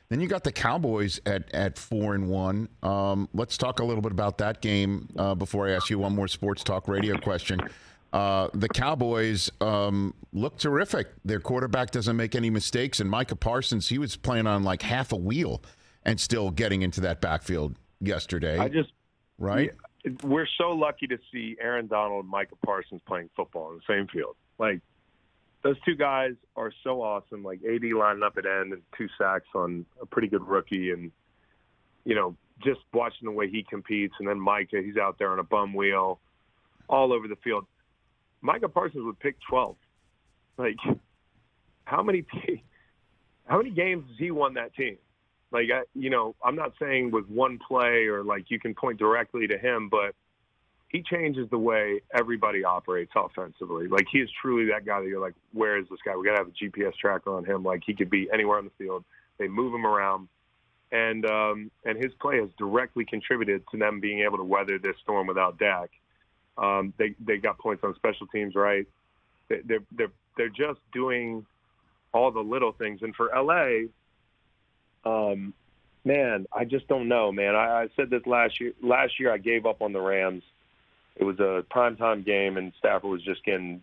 Then you got the Cowboys at 4-1. Let's talk a little bit about that game before I ask you one more sports talk radio question. The Cowboys look terrific. Their quarterback doesn't make any mistakes, and Micah Parsons, he was playing on like half a wheel and still getting into that backfield yesterday. Right? We're so lucky to see Aaron Donald and Micah Parsons playing football in the same field. Like, those two guys are so awesome. Like, AD lining up at end and 2 sacks on a pretty good rookie, and just watching the way he competes. And then Micah, he's out there on a bum wheel all over the field. Micah Parsons would pick 12. Like, how many games has he won that team? Like, I'm not saying with one play or like you can point directly to him, but he changes the way everybody operates offensively. Like, he is truly that guy that you're like, where is this guy? We got to have a GPS tracker on him. Like, he could be anywhere on the field. They move him around. And his play has directly contributed to them being able to weather this storm without Dak. They got points on special teams, right? They're just doing all the little things. And for LA, man, I just don't know, man. I said this last year. Last year I gave up on the Rams. It was a primetime game, and Stafford was just getting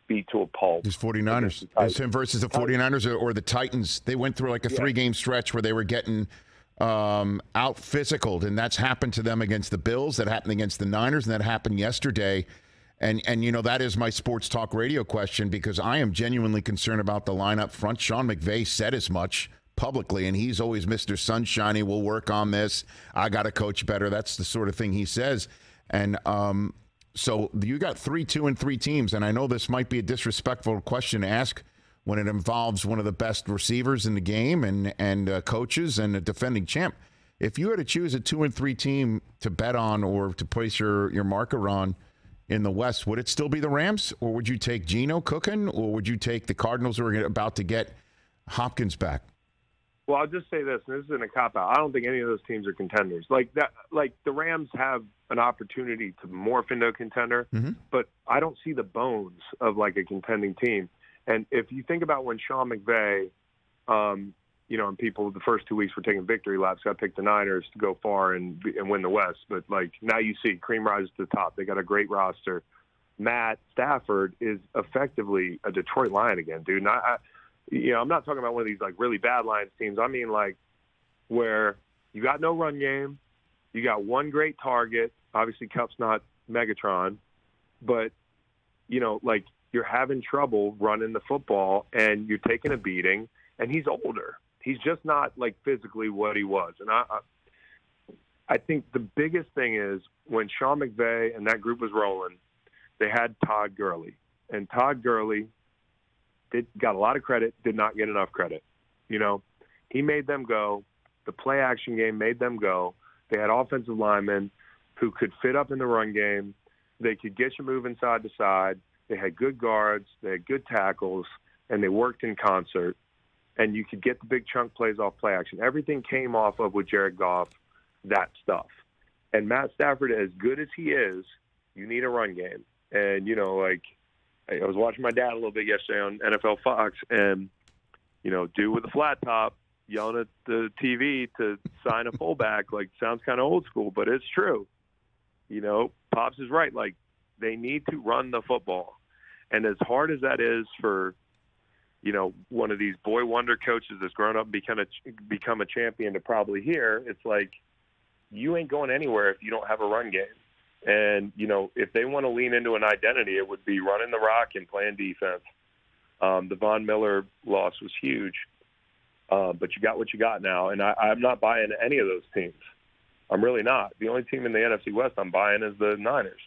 beat to a pulp. These 49ers. It was him versus the 49ers or the Titans. They went through like a 3-game stretch where they were getting out physicaled, and that's happened to them against the Bills. That happened against the Niners, and that happened yesterday. And that is my sports talk radio question, because I am genuinely concerned about the lineup front. Sean McVay said as much publicly, and he's always Mr. Sunshiny. We'll work on this. I got to coach better. That's the sort of thing he says. And so you got 3-2-3 teams, and I know this might be a disrespectful question to ask when it involves one of the best receivers in the game and coaches and a defending champ. If you had to choose a 2-3 team to bet on or to place your marker on in the West, would it still be the Rams, or would you take Geno cooking, or would you take the Cardinals who are about to get Hopkins back? Well, I'll just say this, and this isn't a cop-out. I don't think any of those teams are contenders. Like the Rams have an opportunity to morph into a contender, but I don't see the bones of like a contending team. And if you think about when Sean McVay, and people the first 2 weeks were taking victory laps, got to pick the Niners to go far and win the West. But like now you see cream rises to the top. They got a great roster. Matt Stafford is effectively a Detroit Lion again, dude. And I'm not talking about one of these like really bad Lions teams. I mean like where you got no run game, you got one great target. Obviously, Cup's not Megatron, but like you're having trouble running the football and you're taking a beating. And he's older. He's just not like physically what he was. And I think the biggest thing is when Sean McVay and that group was rolling, they had Todd Gurley, and Todd Gurley got a lot of credit, did not get enough credit. He made them go. The play action game made them go. They had offensive linemen who could fit up in the run game. They could get you moving side to side. They had good guards. They had good tackles, and they worked in concert. And you could get the big chunk plays off play action. Everything came off of with Jared Goff, that stuff. And Matt Stafford, as good as he is, you need a run game. And, I was watching my dad a little bit yesterday on NFL Fox, and, dude with a flat top yelling at the TV to sign a fullback, like, sounds kind of old school, but it's true. Pops is right. Like, they need to run the football. And as hard as that is for, one of these boy wonder coaches that's grown up and become a champion to probably hear, it's like, you ain't going anywhere if you don't have a run game. And, if they want to lean into an identity, it would be running the rock and playing defense. The Von Miller loss was huge, but you got what you got now. And I'm not buying any of those teams. I'm really not. The only team in the NFC West I'm buying is the Niners.